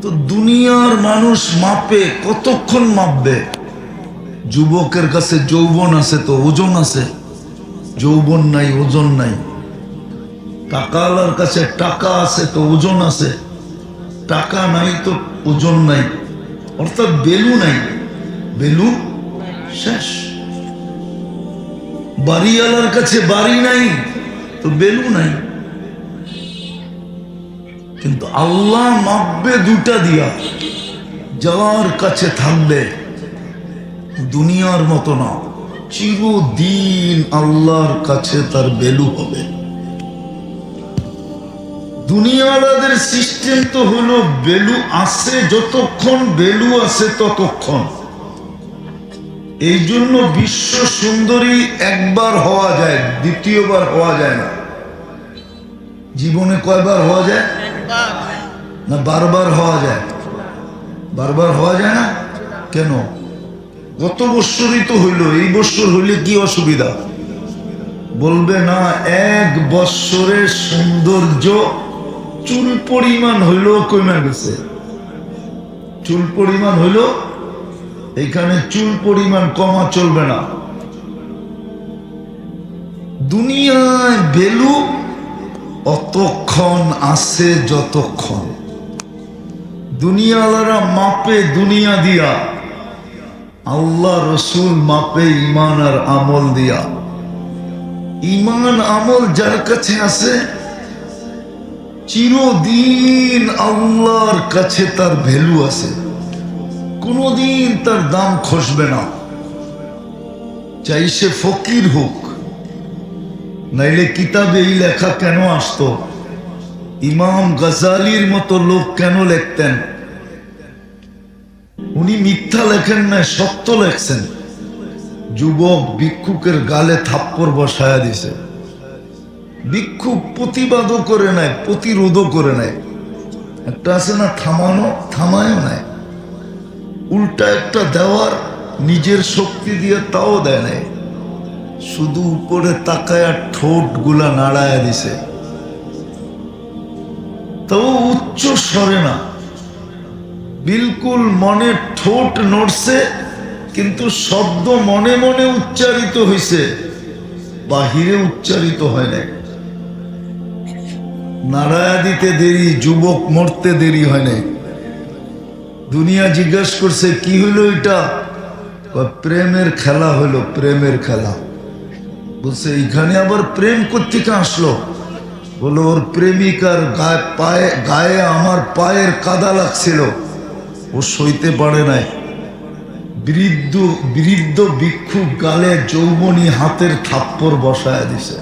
তো দুনিয়ার মানুষ মাপে, কতক্ষণ মাপবে? যুবকের কাছে যৌবন আছে তো ওজন আছে, যৌবন নাই ওজন নাই। টাকাওয়ালার কাছে টাকা আছে তো ওজন আছে, টাকা নাই তো ওজন নাই, অর্থাৎ বেলু নাই, বেলু শেষ। বাড়িওয়ালার কাছে বাড়ি নাই তো বেলু নাই। কিন্তু আল্লাহ মাপবে দুটা দিয়া, যার কাছে থাকবে দুনিয়ার মতো না, চিরদিন আল্লাহর কাছে তার বেলু হবে। দুনিয়াওয়ালাদের সিস্টেম তো হলো বেলু আছে যতক্ষণ, বেলু আছে ততক্ষণ। এই জন্য বিশ্ব সুন্দরী একবার হওয়া যায়, দ্বিতীয়বার হওয়া যায় না। জীবনে কয়বার হওয়া যায়? না বারবার হওয়া যায়? বারবার হওয়া যায় না কেন? গত বৎসরই তো হইল, এই বৎসর হইলে কি অসুবিধা? বলবে না এক বৎসরের সৌন্দর্য চুল পরিমাণ হইল কমে গেছে। চুল পরিমাণ হইল, এখানে চুল পরিমাণ কমা চলবে না। দুনিয়ায় ভ্যালু অতক্ষণ আছে যতক্ষণ। দুনিয়াওয়ালারা মাপে দুনিয়া দিয়া, আল্লাহ রসুল মাপে ইমান আর আমল দিয়া। ইমান আমল যার কাছে আছে চিরদিন আল্লাহর কাছে তার ভ্যালু আছে, কোনদিন তার দাম খসবে না। চাই সে ফকির হোক, নাইলে কিতাবে এই লেখা কেন আসতো? ইমাম গাজালির মতো লোক কেন লিখতেন? উনি মিথ্যা লেখেন না, সত্য লেখছেন। যুবক ভিক্ষুকের গালে থাপ্পড় বসায়া দিছে, ভিক্ষুক প্রতিবাদও করে নাই, প্রতিরোধও করে নাই। একটা আছে না থামানো, থামায়ও নাই, উল্টা একটা দেওয়ার নিজের শক্তি দিয়ে তাও দেয় নাই, শুধু উপরে তাকায়া ঠোঁট গুলা নাড়ায়া দিছে। তাও উচ্চ স্বরে না, বিলকুল মনে ঠোঁট নড়ছে, কিন্তু শব্দ মনে মনে উচ্চারিত হয়েছে, বাহিরে উচ্চারিত হয় নাই। নাড়ায়া দিতে দেরি, যুবক মরতে দেরি হয় নাই। দুনিয়া জিজ্ঞাসা করছে কি হইল এটা? প্রেমের খেলা হইলো, প্রেমের খেলা। বলছে এইখানে আবার প্রেম কোত্থেকে আসলো? বলো ওর প্রেমিকার গায়ে আমার পায়ের কাদা লাগছিল, ও সইতে পারে নাই। বৃদ্ধ বৃদ্ধ ভিক্ষুক গালে যৌবনী হাতের থাপ্পড় বসায় দিছে।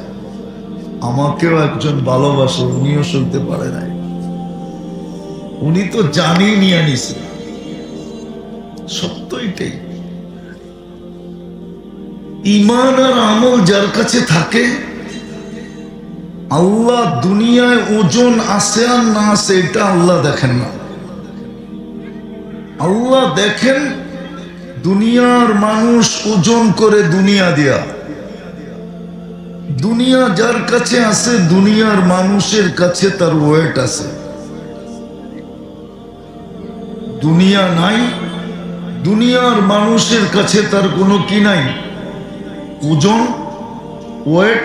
আমাকেও একজন ভালোবাসে, উনিও সইতে পারে নাই। উনি তো জানি নিয়ে নিছে। সত্য এটাই। ইমান আর আমল যার কাছে থাকে, আল্লাহ দুনিয়ায় ওজন আছে আর না আছে এটা আল্লাহ দেখেন না। আল্লাহ দেখেন দুনিয়ার মানুষ ওজন করে দুনিয়া দিয়া। দুনিয়া যার কাছে আছে, দুনিয়ার মানুষের কাছে তার ওয়েট আছে। দুনিয়া নাই, দুনিয়ার মানুষের কাছে তার কোনো কি নাই, ওজন, ওয়েট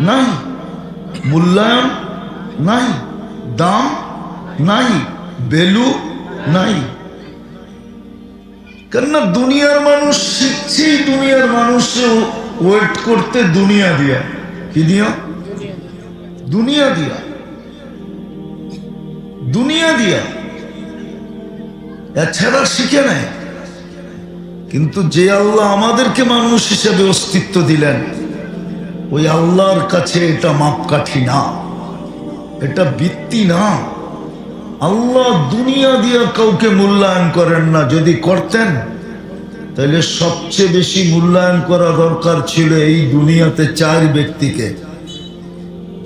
নাই, মূল্যায়ন নাই, দাম নাই, ভ্যালু নাই। কেননা দুনিয়ার মানুষ শিখছে দুনিয়ার মানুষে ওয়েট করতে দুনিয়া দিয়া। কি দিয়া? দুনিয়া দিয়া, দুনিয়া দিয়া, এছাড়া শিখে নাই। কিন্তু যে আল্লাহ আমাদেরকে মানুষ হিসেবে অস্তিত্ব দিলেন, ওই আল্লাহর কাছে এটা মাপকাঠি না, এটা ভিত্তি না। আল্লাহ দুনিয়া দিয়া কাউকে মূল্যায়ন করেন না। যদি করতেন তাহলে সবচেয়ে বেশি মূল্যায়ন করা দরকার ছিল এই দুনিয়াতে চার ব্যক্তিকে,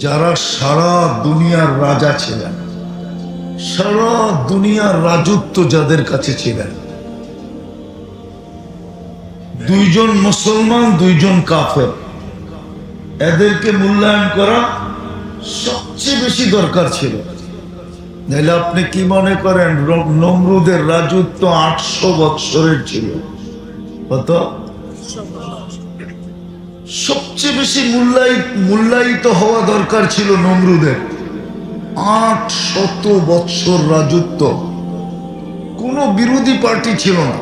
যারা সারা দুনিয়ার রাজা ছিলেন, সারা দুনিয়ার রাজত্ব যাদের কাছে ছিলেন। দুইজন মুসলমান, দুইজন কাফের, এদেরকে মূল্যায়ন করা সবচেয়ে বেশি দরকার ছিল। নাহলে আপনি কি মনে করেন নমরুদের রাজত্ব 800 বৎসরের ছিল? কত? সবচেয়ে বেশি মূল্যায়িত হওয়া দরকার ছিল নমরুদের। 800 বৎসর রাজত্ব, কোন বিরোধী পার্টি ছিল না,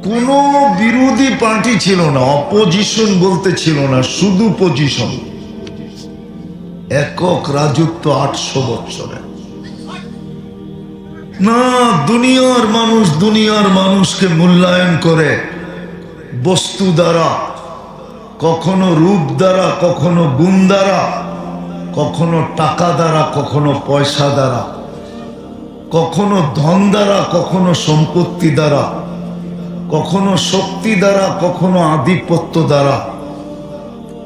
কোন বিরোধী পার্টি ছিল না, অপোজিশন বলতে ছিল না, শুধু পজিশন। একক রাজত্ব 800 বৎসরে। না, দুনিয়ার মানুষকে মূল্যায়ন করে বস্তু দ্বারা, কখনো রূপ দ্বারা, কখনো গুণ দ্বারা, কখনো টাকা দ্বারা, কখনো পয়সা দ্বারা, কখনো ধন দ্বারা, কখনো সম্পত্তি দ্বারা, কখনো শক্তি দ্বারা, কখনো আধিপত্য দ্বারা,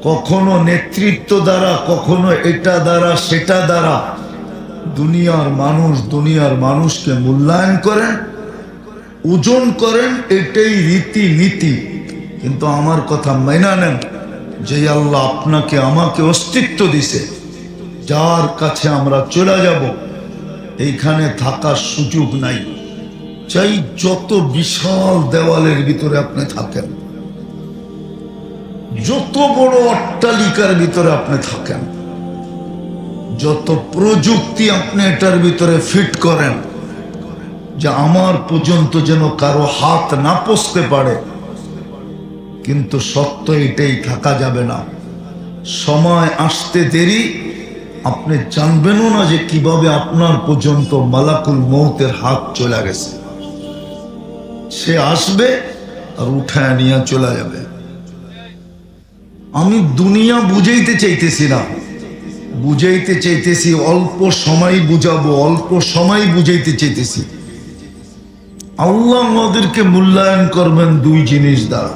কখনো নেতৃত্ব দ্বারা, কখনো এটা দ্বারা সেটা দ্বারা। দুনিয়ার মানুষকে মূল্যায়ন করেন, ওজন করেন, এটাই রীতি নীতি। কিন্তু আমার কথা মাইনা নেন, যে আল্লাহ আপনাকে আমাকে অস্তিত্ব দিছে, যার কাছে আমরা চলে যাব, এইখানে থাকার সুযোগ নাই। চাই যত বিশাল দেওয়ালের ভিতরে আপনি থাকেন, যত বড় অট্টালিকার ভিতরে আপনি থাকেন, যত প্রযুক্তি আপনি এটার ভিতরে ফিট করেন, যে আমার পর্যন্ত যেন কারো হাত না পৌঁছতে পারে, কিন্তু সত্য এটাই, থাকা যাবে না। সময় আসতে দেরি, আপনি জানবেনও না যে কিভাবে আপনার পর্যন্ত মালাকুল মৌতের হাত চলে গেছে। সে আসবে আর উঠায় নিয়ে চলে যাবে। আমি দুনিয়া বুঝাইতে চাইতেছি না, বুঝাইতে চাইতেছি অল্প সময় বুঝাবো, অল্প সময় বুঝাইতে চাইতেছি। আল্লাহ আমাদেরকে মূল্যায়ন করবেন দুই জিনিস দ্বারা,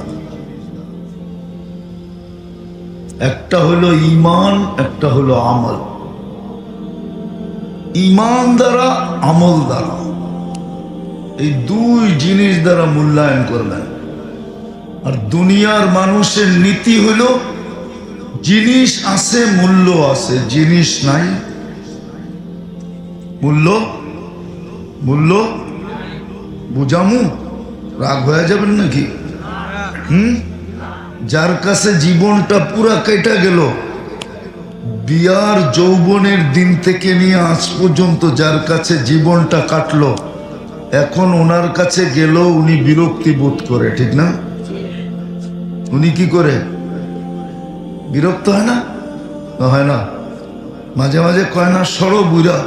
একটা হলো ঈমান, একটা হলো আমল। ঈমান দ্বারা, আমল দ্বারা, এই দুই জিনিস দ্বারা মূল্যায়ন করবেন। আর দুনিয়ার মানুষের নীতি হলো জিনিস আছে মূল্য আছে, জিনিস নাই মূল্য বুঝামু, রাগ হয়ে যাবেন নাকি? যার কাছে জীবনটা পুরা কেটে গেল, বিয়ার যৌবনের দিন থেকে নিয়ে আজ পর্যন্ত যার কাছে জীবনটা কাটলো, এখন ওনার কাছে গেল উনি বিরক্তি বোধ করে, ঠিক না? উনি কি করে? বিরক্ত হয় না? হয় না? মাঝে মাঝে কয় না, সরো বুড়া।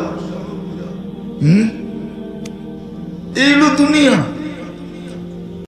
এই হলো দুনিয়া।